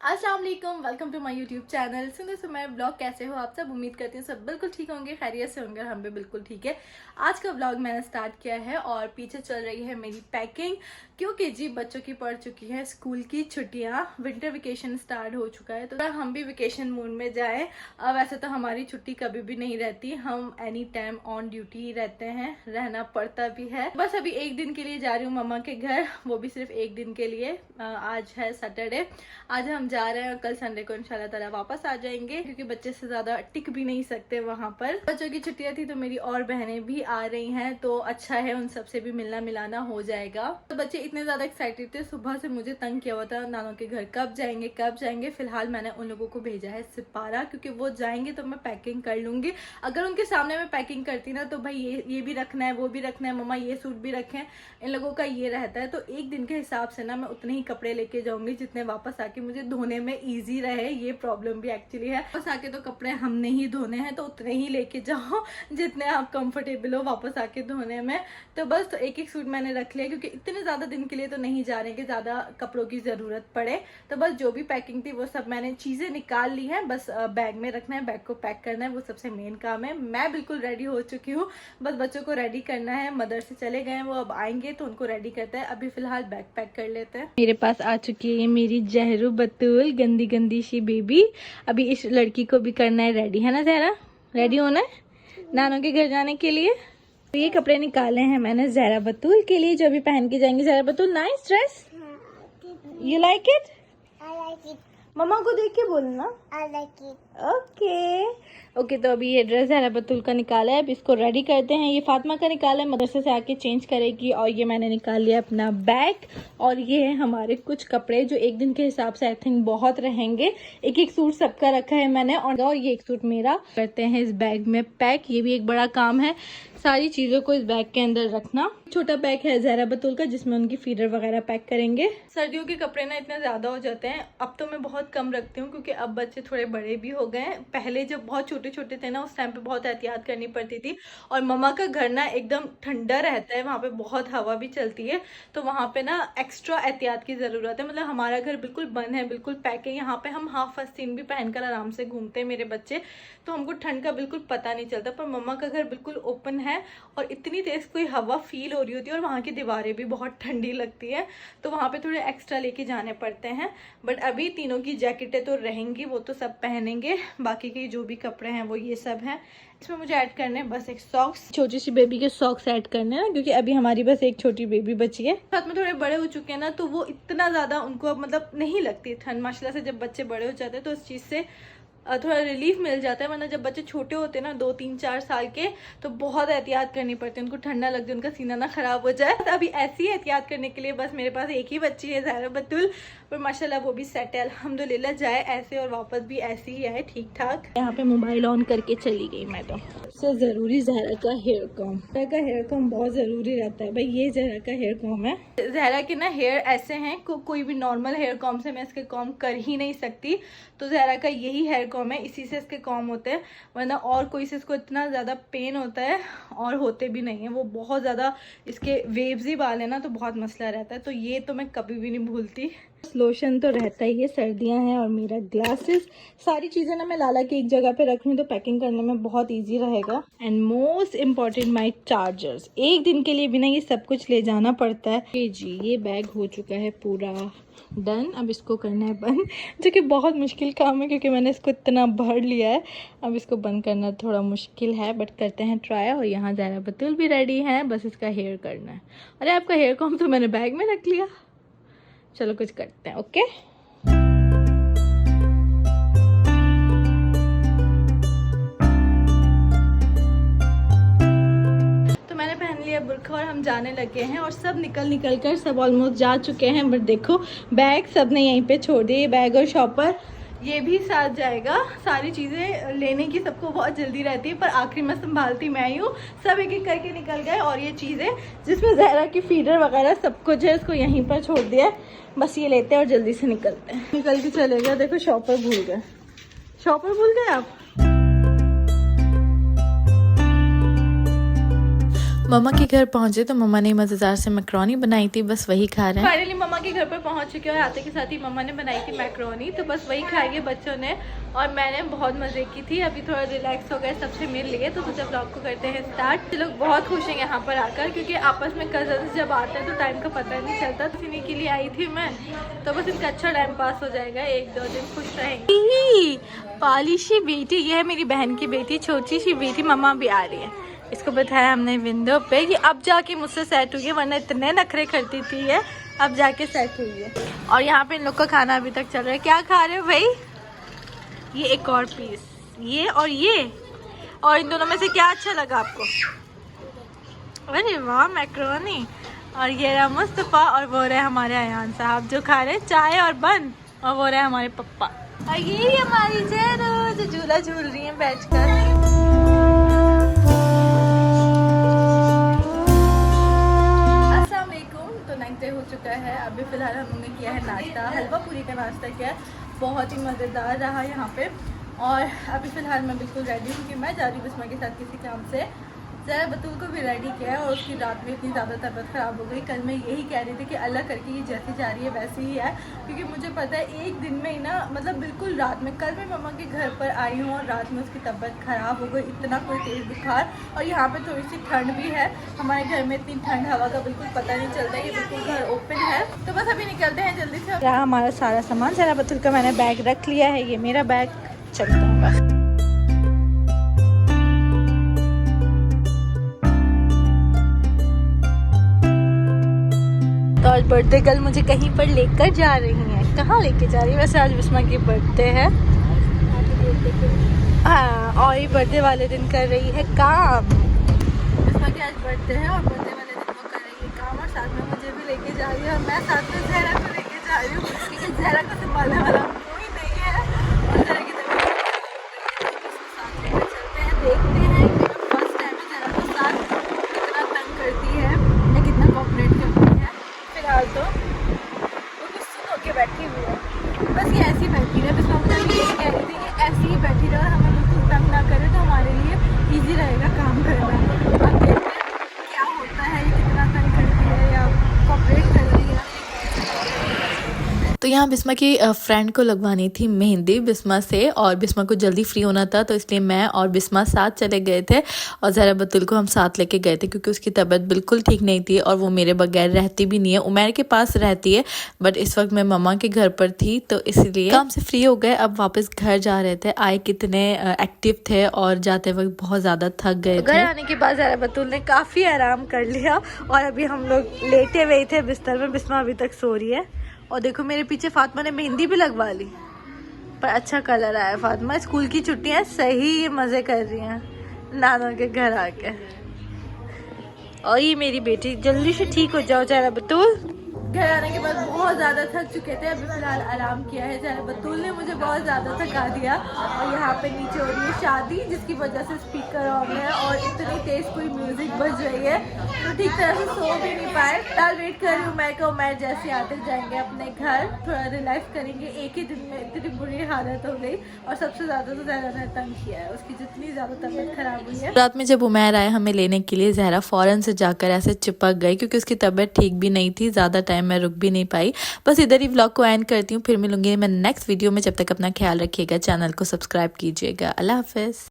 अस्सलाम वालेकुम, welcome to my YouTube channel Sundar Samay blog. कैसे हो आप सब? उम्मीद करती हूँ सब बिल्कुल ठीक होंगे, खैरियत से होंगे और हम भी बिल्कुल ठीक है। आज का ब्लॉग मैंने स्टार्ट किया है और पीछे चल रही है मेरी पैकिंग, क्योंकि जी बच्चों की पड़ चुकी है स्कूल की छुट्टियाँ। विंटर वेकेशन स्टार्ट हो चुका है तो हम भी वेकेशन मूड में जाए। वैसे तो हमारी छुट्टी कभी भी नहीं रहती, हम एनी टाइम ऑन ड्यूटी रहते हैं, रहना पड़ता भी है। बस अभी एक दिन के लिए जा रही हूँ मम्मा के घर, वो भी सिर्फ एक दिन के लिए। आज है सैटरडे, आज हम जा रहे हैं और कल संडे को इंशाल्लाह ताला वापस आ जाएंगे, क्योंकि बच्चे से ज्यादा टिक भी नहीं सकते वहां पर। बच्चों की छुट्टियां थी तो मेरी और बहनें भी आ रही हैं, तो अच्छा है उन सबसे भी मिलना मिलाना हो जाएगा। तो बच्चे इतने ज्यादा एक्साइटेड थे, सुबह से मुझे तंग किया हुआ था नानों के घर कब जाएंगे कब जाएंगे। फिलहाल मैंने उन लोगों को भेजा है सिपारा, क्योंकि वो जाएंगे तो मैं पैकिंग कर लूंगी। अगर उनके सामने मैं पैकिंग करती ना तो भाई ये भी रखना है, वो भी रखना है, मम्मा ये सूट भी रखें, इन लोगों का ये रहता है। तो एक दिन के हिसाब से ना मैं उतने ही कपड़े लेके जाऊंगी जितने वापस आके मुझे धोने में इजी रहे। ये प्रॉब्लम भी एक्चुअली है, वापस आके तो कपड़े हमने ही धोने हैं, तो उतने ही लेके जाओ जितने आप कंफर्टेबल हो वापस आके धोने में। तो बस तो एक एक सूट मैंने रख लिया, क्योंकि इतने ज्यादा दिन के लिए तो नहीं जा रहे कि ज्यादा कपड़ों की जरूरत पड़े। तो बस जो भी पैकिंग थी वो सब मैंने चीजें निकाल ली है, बस बैग में रखना है, बैग को पैक करना है, वो सबसे मेन काम है। मैं बिल्कुल रेडी हो चुकी हूँ, बस बच्चों को रेडी करना है। मदर से चले गए, वो अब आएंगे तो उनको रेडी करते हैं। अभी फिलहाल बैग पैक कर लेते हैं। मेरे पास आ चुकी है मेरी जहरू बतूल, गंदी गंदी सी बेबी। अभी इस लड़की को भी करना है रेडी, है ना जहरा? रेडी होना है नानों के घर जाने के लिए। तो ये कपड़े निकाले हैं मैंने जहरा बतूल के लिए, जो अभी पहन के जाएंगे। Zahra Batool, nice dress, you like it? मम्मा को देख के बोलना आई लाइक इट। ओके तो अभी ये ड्रेस है बतूल का निकाला है, अब इसको रेडी करते हैं। ये फातिमा का निकाला है, मदरसे से आके चेंज करेगी। और ये मैंने निकाल लिया अपना बैग, और ये है हमारे कुछ कपड़े जो एक दिन के हिसाब से आई थिंक बहुत रहेंगे। एक एक सूट सबका रखा है मैंने, और ये एक सूट मेरा करते हैं इस बैग में पैक। ये भी एक बड़ा काम है, सारी चीजों को इस बैग के अंदर रखना। छोटा बैग है जहरा बतूल का, जिसमें उनकी फीडर वगैरह पैक करेंगे। सर्दियों के कपड़े ना इतने ज्यादा हो जाते हैं, अब तो मैं बहुत कम रखती हूँ, क्योंकि अब बच्चे थोड़े बड़े भी हो गए हैं। पहले जब बहुत छोटे छोटे थे ना, उस टाइम पे बहुत एहतियात करनी पड़ती थी। और मम्मा का घर ना एकदम ठंडा रहता है, वहाँ पे बहुत हवा भी चलती है, तो वहाँ पे ना एक्स्ट्रा एहतियात की जरूरत है। मतलब हमारा घर बिल्कुल बंद है, बिल्कुल पैक है। यहाँ पे हम हाफ फस्तीन भी पहनकर आराम से घूमते हैं मेरे बच्चे, तो हमको ठंड का बिल्कुल पता नहीं चलता। पर मम्मा का घर बिल्कुल ओपन है और इतनी तेज कोई हवा फील हो रही होती है, और वहाँ की दीवारें भी बहुत ठंडी लगती है, तो वहाँ पे थोड़े एक्स्ट्रा लेके जाने पड़ते हैं। बट अभी तीनों की जैकेटें तो रहेंगी, वो तो सब पहनेंगे। बाकी के जो भी कपड़े हैं वो ये सब हैं। इसमें मुझे ऐड करने बस एक सॉक्स, छोटी सी बेबी के सॉक्स ऐड करने हैं ना, क्योंकि अभी हमारी बस एक छोटी बेबी बची है। साथ में थोड़े बड़े हो चुके हैं ना, तो वो इतना ज्यादा उनको अब मतलब नहीं लगती ठंड माशाल्लाह से। जब बच्चे बड़े हो जाते हैं तो उस चीज से थोड़ा रिलीफ मिल जाता है, वरना जब बच्चे छोटे होते हैं ना 2-3-4 साल के, तो बहुत एहतियात करनी पड़ती है, उनको ठंडा लग जाए, उनका सीना ना खराब हो जाए। तो अभी ऐसी एहतियात करने के लिए बस मेरे पास एक ही बच्ची है जहरा बतूल, पर माशाल्लाह वो भी सेट है अल्हम्दुलिल्लाह, जाए ऐसे और वापस भी ऐसे ही है, ठीक ठाक। यहाँ पे मोबाइल ऑन करके चली गई मैं। तो सबसे जरूरी जहरा का हेयर कॉम, जहरा का हेयर कॉम बहुत जरूरी रहता है भाई। ये जहरा का हेयर कॉम है। जहरा के ना हेयर ऐसे हैं, कोई भी नॉर्मल हेयर कॉम से मैं इसके कॉम कर ही नहीं सकती, तो जहरा का यही हेयर कॉम है, इसी से इसके कॉम होते हैं। वरना और कोई से इसको इतना ज्यादा पेन होता है, और होते भी नहीं है। वो बहुत ज्यादा इसके वेव्स बाल है ना, तो बहुत मसला रहता है। तो ये तो मैं कभी भी नहीं भूलती। लोशन तो रहता ही है, सर्दियां हैं, और मेरा ग्लासेस, सारी चीजें ना मैं लाला की एक जगह पे रख लूँ तो पैकिंग करने में बहुत इजी रहेगा। And most important my chargers, एक दिन के लिए बिना ये सब कुछ ले जाना पड़ता है। जी ये बैग हो चुका है पूरा डन, अब इसको करना है बंद, जो कि बहुत मुश्किल काम है, क्योंकि मैंने इसको इतना भर लिया है। अब इसको बंद करना थोड़ा मुश्किल है, बट करते हैं ट्राई। और यहाँ जहरा बतूल भी रेडी है, बस इसका हेयर करना है। अरे आपका हेयर कॉम तो मैंने बैग में रख लिया, चलो कुछ करते हैं। ओके तो मैंने पहन लिया बुर्का और हम जाने लगे हैं, और सब निकल कर सब ऑलमोस्ट जा चुके हैं। बट देखो बैग सब ने यहीं पे छोड़ दिए, बैग और शॉपर ये भी साथ जाएगा। सारी चीज़ें लेने की सबको बहुत जल्दी रहती है, पर आखिरी में संभालती मैं ही हूँ। सब एक एक करके निकल गए, और ये चीज़ें जिसमें जहरा की फीडर वगैरह सब कुछ है, इसको यहीं पर छोड़ दिया है। बस ये लेते हैं और जल्दी से निकलते हैं। निकल के चले गए, देखो शॉपर भूल गए। शॉपर भूल गए आप? मम्मा के घर पहुंचे तो मम्मा ने मज़ेदार से मैक्रोनी बनाई थी, बस वही खा रहे हैं। फाइनली मम्मा के घर पर पहुंच चुके हैं और आते के साथ ही मम्मा ने बनाई थी मैक्रोनी, तो बस वही खाई है बच्चों ने और मैंने बहुत मज़े की थी। अभी थोड़ा रिलैक्स हो गए, सबसे मिल लिए, तो सोचा ब्लॉग को करते हैं स्टार्ट। लोग बहुत खुश हैं यहाँ पर आकर, क्योंकि आपस में कजन्स जब आते हैं तो टाइम का पता नहीं चलता। तो इन्हीं के लिए आई थी मैं, तो बस इनका अच्छा टाइम पास हो जाएगा, 1-2 दिन खुश रहेंगे। पालिशी बेटी, ये है मेरी बहन की बेटी, छोटी सी बेटी। मम्मा भी आ रही है। इसको बताया हमने विंडो पे कि अब जाके मुझसे सेट हुई है, वरना इतने नखरे करती थी ये, अब जाके सेट हुई है। और यहाँ पे इन लोग का खाना अभी तक चल रहा है। क्या खा रहे हो भाई? ये एक और पीस, ये और ये, और इन दोनों में से क्या अच्छा लगा आपको? अरे वाह, मैक्रोनी। और ये रहा मुस्तफ़ा और वो रहे हमारे अयान साहब जो खा रहे चाय और बन, और वो रहे हमारे पप्पा। और ये हमारी जैनो जो झूला झूल रही है बैठकर। हो चुका है। अभी फिलहाल हमने किया है नाश्ता, हलवा पूरी का नाश्ता किया है, बहुत ही मज़ेदार रहा यहाँ पे। और अभी फिलहाल मैं बिल्कुल रेडी हूँ कि मैं जा रही हूँ बिस्मा के साथ किसी काम से। ज़रा बतूल को भी रेडी किया है और उसकी रात में इतनी ज़्यादा तबीयत ख़राब हो गई। कल मैं यही कह रही थी कि अल्लाह करके ये जैसी जा रही है वैसी ही है, क्योंकि मुझे पता है एक दिन में ही ना, मतलब बिल्कुल रात में, कल मैं मम्मा के घर पर आई हूँ और रात में उसकी तबीयत ख़राब हो गई, इतना कोई तेज़ बुखार। और यहाँ पे थोड़ी सी ठंड भी है, हमारे घर में इतनी ठंड हवा का बिल्कुल पता नहीं चलता, ये बिल्कुल घर ओपन है। तो बस अभी निकलते हैं जल्दी से। यहाँ हमारा सारा सामान, ज़रा बतूल का मैंने बैग रख लिया है, ये मेरा बैग, चलता हूँ बस। तो आज बर्थडे कल मुझे कहीं पर लेकर जा रही हैं, कहाँ लेके जा रही है? वैसे आज बिस्मा की बर्थडे है। हाँ, और ये बर्थडे वाले दिन कर रही है काम। बिस्मा की आज बर्थडे है और बर्थडे वाले दिन वो कर रही है काम, और साथ में मुझे भी लेके जा रही है, और मैं साथ में ज़हरा को लेके जा रही हूँ, क्योंकि ज़हरा को संभालने वाला कोई नहीं है। और ज़हरा की तबीयत साथ लेकर चलते हैं, देखते हैं कि फर्स्ट टाइम में ज़हरा को साथ कितना तंग करती है या कितना कोऑपरेट करती है। फिलहाल तो वो कुछ सुन होके बैठी हुई है, बस ये ऐसी बैठी रहे। बिस्मा मुझे भी यही कह रही थी कि ऐसी ही बैठी रहे और हमें बिल्कुल तंग ना करे, तो हमारे लिए ईजी रहेगा काम करना। अब देखते हैं क्या होता है, ये कितना तंग करती है या कोऑपरेट कर रही है। तो यहाँ बिस्मा की फ्रेंड को लगवानी थी मेहंदी बिस्मा से, और बिस्मा को जल्दी फ्री होना था, तो इसलिए मैं और बिस्मा साथ चले गए थे। और ज़रा बतूल को हम साथ लेके गए थे, क्योंकि उसकी तबीयत बिल्कुल ठीक नहीं थी और वो मेरे बगैर रहती भी नहीं है। उमैर के पास रहती है, बट इस वक्त मैं मम्मा के घर पर थी, तो इसलिए काम से फ्री हो गए, अब वापस घर जा रहे थे। आए कितने एक्टिव थे और जाते वक्त बहुत ज़्यादा थक गए थे। घर आने के बाद ज़रा बतूल ने काफ़ी आराम कर लिया और अभी हम लोग लेटे हुए थे बिस्तर में। बिस्मा अभी तक सो रही है, और देखो मेरे पीछे फातिमा ने मेहंदी भी लगवा ली, पर अच्छा कलर आया। फातिमा स्कूल की छुट्टियां सही मज़े कर रही हैं नाना के घर आके। और ये मेरी बेटी, जल्दी से ठीक हो जाओ ज़रा बतूल। घर आने के बाद बहुत ज़्यादा थक चुके थे, अभी फिलहाल आराम किया है। ज़रा बतूल ने मुझे बहुत ज़्यादा थका दिया। और यहाँ पे नीचे हो रही है शादी, जिसकी वजह से स्पीकर ऑन है और इतनी तेज़ कोई म्यूज़िक बज रही है, तो ठीक तरह से सो भी नहीं पाए। फिलहाल वेट कर रही हूँ मैं को, मैं जैसे आते जाएंगे अपने घर, थोड़ा रिलैक्स करेंगे। एक ही दिन में इतनी बुरी हालत हो गई, और सबसे ज़्यादा तो ज़हरा ने तंग किया है, उसकी जितनी ज़्यादा तबीयत ख़राब हुई है। रात में जब उमैर आए हमें लेने के लिए, ज़हरा फ़ौरन से जाकर ऐसे चिपक गई, क्योंकि उसकी तबीयत ठीक भी नहीं थी, ज़्यादा टाइम मैं रुक भी नहीं पाई। बस इधर ही व्लॉग को एंड करती हूँ, फिर मिलूंगी मैं नेक्स्ट वीडियो में। जब तक अपना ख्याल रखिएगा, चैनल को सब्सक्राइब कीजिएगा। अल्लाह हाफिज़।